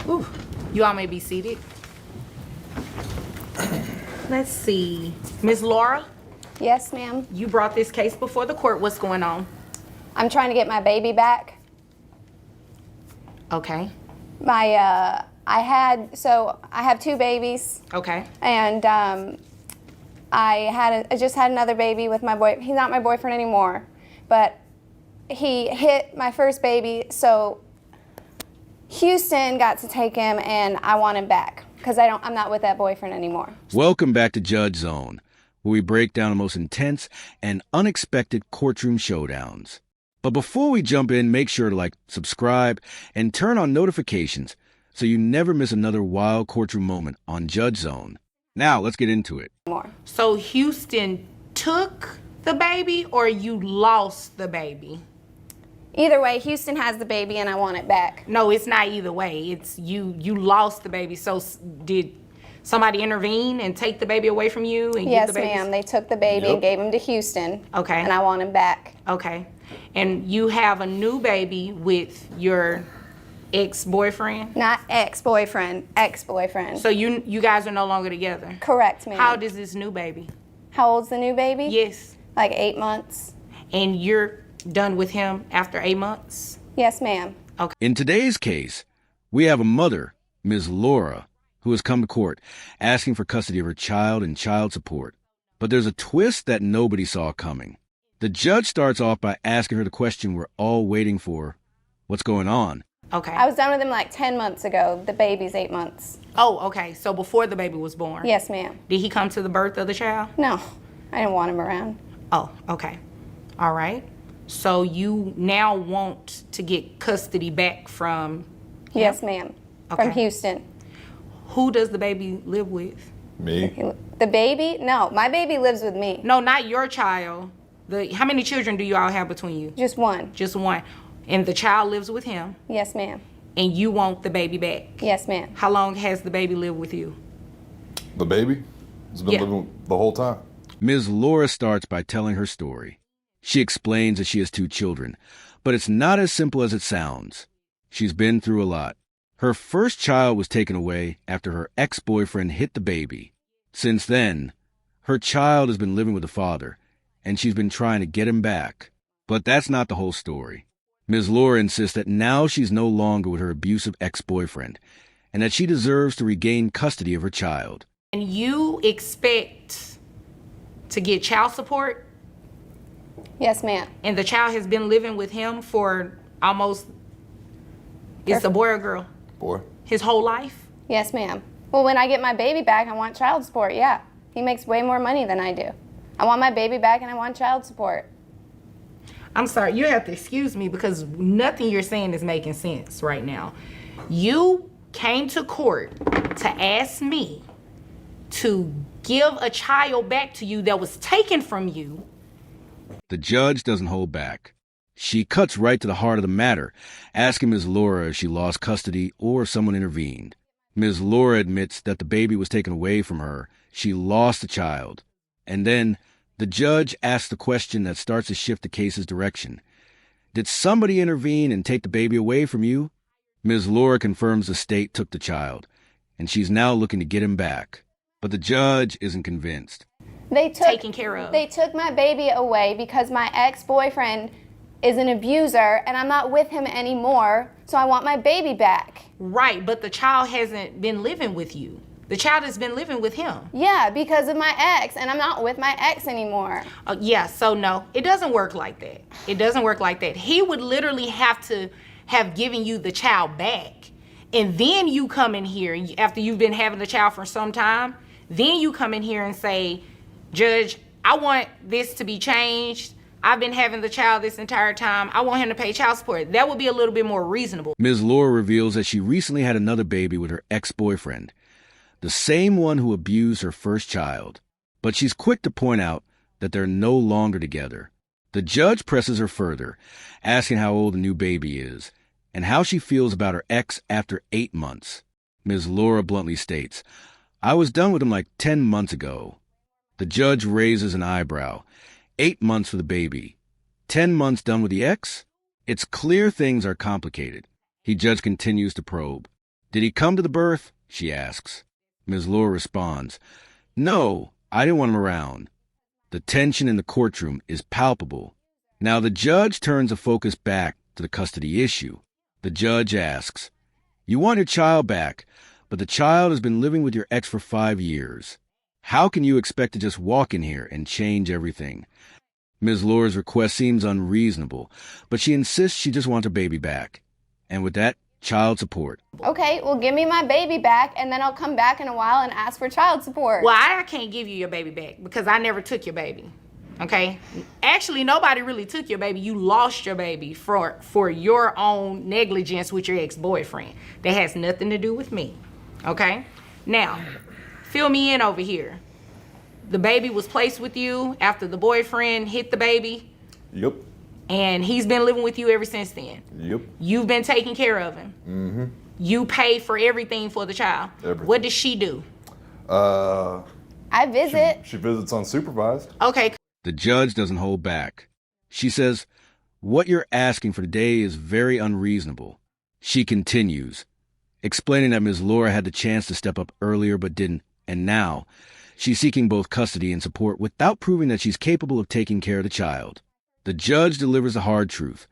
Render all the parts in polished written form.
Ooh, you all may be seated. Let's see. Ms. Laura, Yes, ma'am. you brought this case before the court. What's going on? I'm trying to get my baby back. Okay. I have two babies, Okay. and I just had another baby with my boy. He's not my boyfriend anymore, but he hit my first baby, so Houston got to take him, and I want him back because I'm not with that boyfriend anymore. Welcome back to Judge Zone, where we break down the most intense and unexpected courtroom showdowns. But before we jump in, make sure to subscribe, and turn on notifications so you never miss another wild courtroom moment on Judge Zone. Now, let's get into it. So Houston took the baby or you lost the baby? Either way, Houston has the baby, and I want it back. No, it's not either way. It's you lost the baby. So did somebody intervene and take the baby away from you? And Yes, give the baby? ma'am. They took the baby and gave him to Houston. Okay. And I want him back. Okay. And you have a new baby with your ex-boyfriend? Not ex-boyfriend, ex-boyfriend. So you guys are no longer together? Correct, ma'am. How old is this new baby? How old's the new baby? Yes. Like 8 months. And you're done with him after 8 months? Yes, ma'am. Okay. In today's case, we have a mother, Ms. Laura, who has come to court asking for custody of her child and child support. But there's a twist that nobody saw coming. The judge starts off by asking her the question we're all waiting for. What's going on? Okay. I was done with him like 10 months ago. The baby's 8 months. Oh, okay. So before the baby was born? Yes, ma'am. Did he come to the birth of the child? No, I didn't want him around. Oh, okay. All right. So you now want to get custody back from him? Yes, ma'am. Okay. From Houston. Who does the baby live with? Me. The baby? No, my baby lives with me. No, not your child. How many children do you all have between you? Just one. Just one. And the child lives with him? Yes, ma'am. And you want the baby back? Yes, ma'am. How long has the baby lived with you? The baby? It's been living the whole time. Ms. Laura starts by telling her story. She explains that she has two children, but it's not as simple as it sounds. She's been through a lot. Her first child was taken away after her ex-boyfriend hit the baby. Since then, her child has been living with the father, and she's been trying to get him back. But that's not the whole story. Ms. Laura insists that now she's no longer with her abusive ex-boyfriend, and that she deserves to regain custody of her child. And you expect to get child support? Yes, ma'am. And the child has been living with him for almost, it's a boy or girl? Boy. His whole life? Yes, ma'am. Well, when I get my baby back, I want child support, yeah. He makes way more money than I do. I want my baby back, and I want child support. I'm sorry, you have to excuse me because nothing you're saying is making sense right now. You came to court to ask me to give a child back to you that was taken from you. The judge doesn't hold back. She cuts right to the heart of the matter, asking Ms. Laura if she lost custody or if someone intervened. Ms. Laura admits that the baby was taken away from her. She lost the child. And then the judge asks the question that starts to shift the case's direction. Did somebody intervene and take the baby away from you? Ms. Laura confirms the state took the child, and she's now looking to get him back. But the judge isn't convinced. Taken care of. They took my baby away because my ex-boyfriend is an abuser, and I'm not with him anymore, so I want my baby back. Right, but the child hasn't been living with you. The child has been living with him. Yeah, because of my ex, and I'm not with my ex anymore. Yeah, so no, it doesn't work like that. It doesn't work like that. He would literally have to have given you the child back. And then you come in here, after you've been having the child for some time, then you come in here and say, Judge, I want this to be changed. I've been having the child this entire time. I want him to pay child support. That would be a little bit more reasonable. Ms. Laura reveals that she recently had another baby with her ex-boyfriend, the same one who abused her first child. But she's quick to point out that they're no longer together. The judge presses her further, asking how old the new baby is and how she feels about her ex after 8 months. Ms. Laura bluntly states, I was done with him like 10 months ago. The judge raises an eyebrow. 8 months for the baby. 10 months done with the ex? It's clear things are complicated. The judge continues to probe. Did he come to the birth? She asks. Ms. Laura responds, No, I didn't want him around. The tension in the courtroom is palpable. Now the judge turns the focus back to the custody issue. The judge asks, You want your child back, but the child has been living with your ex for 5 years. How can you expect to just walk in here and change everything? Ms. Laura's request seems unreasonable, but she insists she just wants her baby back. And with that, child support. Okay, well, give me my baby back, and then I'll come back in a while and ask for child support. Well, I can't give you your baby back because I never took your baby. Okay? Actually, nobody really took your baby. You lost your baby for your own negligence with your ex-boyfriend. That has nothing to do with me. Okay? Now, fill me in over here. The baby was placed with you after the boyfriend hit the baby, Yep. and he's been living with you ever since then. Yep. You've been taking care of him. Mm-hmm. You pay for everything for the child. Everything. What does she do? I visit. She visits unsupervised. Okay. The judge doesn't hold back. She says, What you're asking for today is very unreasonable. She continues, explaining that Ms. Laura had the chance to step up earlier but didn't, and now she's seeking both custody and support without proving that she's capable of taking care of the child. The judge delivers the hard truth.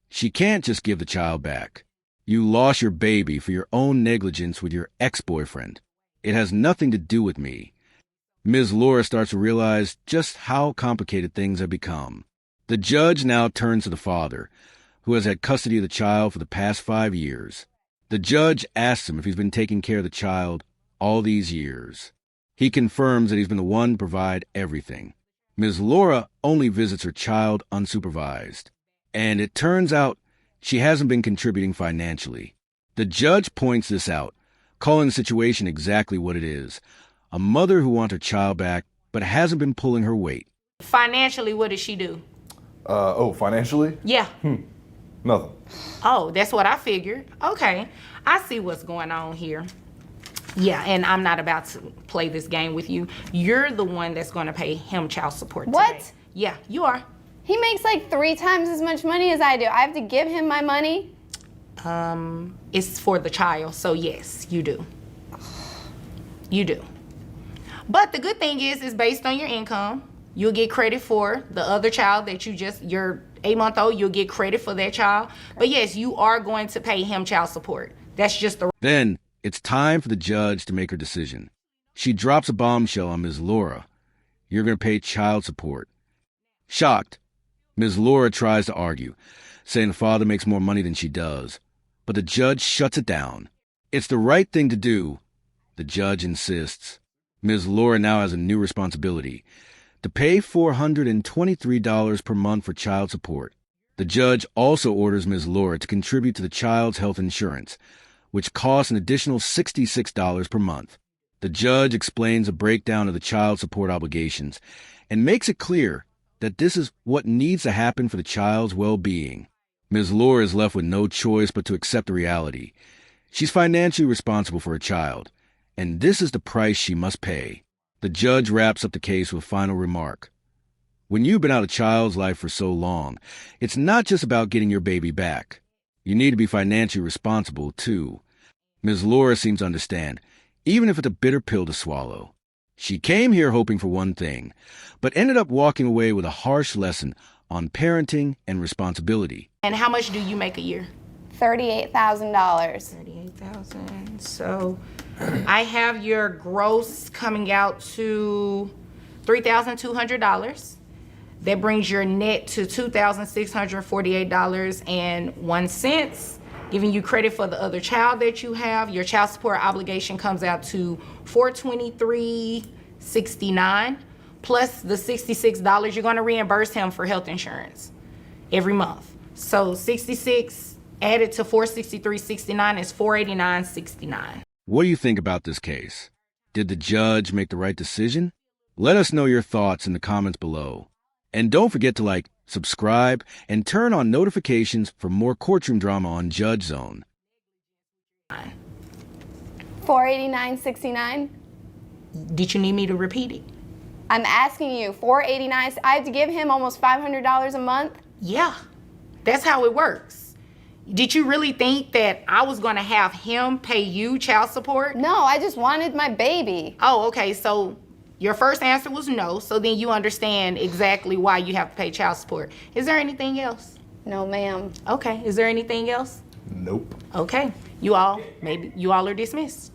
She can't just give the child back. You lost your baby for your own negligence with your ex-boyfriend. It has nothing to do with me. Ms. Laura starts to realize just how complicated things have become. The judge now turns to the father, who has had custody of the child for the past 5 years. The judge asks him if he's been taking care of the child all these years. He confirms that he's been the one to provide everything. Ms. Laura only visits her child unsupervised. And it turns out she hasn't been contributing financially. The judge points this out, calling the situation exactly what it is. A mother who wants her child back, but hasn't been pulling her weight. Financially, what does she do? Financially? Yeah. Nothing. Oh, that's what I figured. Okay. I see what's going on here. Yeah, and I'm not about to play this game with you. You're the one that's going to pay him child support today. What? Yeah, you are. He makes like 3 times as much money as I do. I have to give him my money? It's for the child, so yes, you do. You do. But the good thing is, it's based on your income. You'll get credit for the other child that your 8-month-old, you'll get credit for that child. But yes, you are going to pay him child support. That's just the... Then it's time for the judge to make her decision. She drops a bombshell on Ms. Laura. You're going to pay child support. Shocked, Ms. Laura tries to argue, saying the father makes more money than she does. But the judge shuts it down. It's the right thing to do. The judge insists. Ms. Laura now has a new responsibility: to pay $423 per month for child support. The judge also orders Ms. Laura to contribute to the child's health insurance, which costs an additional $66 per month. The judge explains a breakdown of the child support obligations and makes it clear that this is what needs to happen for the child's well-being. Ms. Laura is left with no choice but to accept the reality. She's financially responsible for her child, and this is the price she must pay. The judge wraps up the case with a final remark. When you've been out of a child's life for so long, it's not just about getting your baby back. You need to be financially responsible, too. Ms. Laura seems to understand, even if it's a bitter pill to swallow. She came here hoping for one thing, but ended up walking away with a harsh lesson on parenting and responsibility. And how much do you make a year? $38,000. $38,000. So I have your gross coming out to $3,200. That brings your net to $2,648.01. Giving you credit for the other child that you have. Your child support obligation comes out to $423.69, plus the $66 you're going to reimburse him for health insurance every month. So 66 added to $463.69 is $489.69. What do you think about this case? Did the judge make the right decision? Let us know your thoughts in the comments below. And don't forget to like, subscribe, and turn on notifications for more courtroom drama on Judge Zone. $489.69. Did you need me to repeat it? I'm asking you, $489. I have to give him almost $500 a month. Yeah, that's how it works. Did you really think that I was going to have him pay you child support? No, I just wanted my baby. Oh, okay. So your first answer was no. So then you understand exactly why you have to pay child support. Is there anything else? No, ma'am. Okay. Is there anything else? Nope. Okay. You all are dismissed.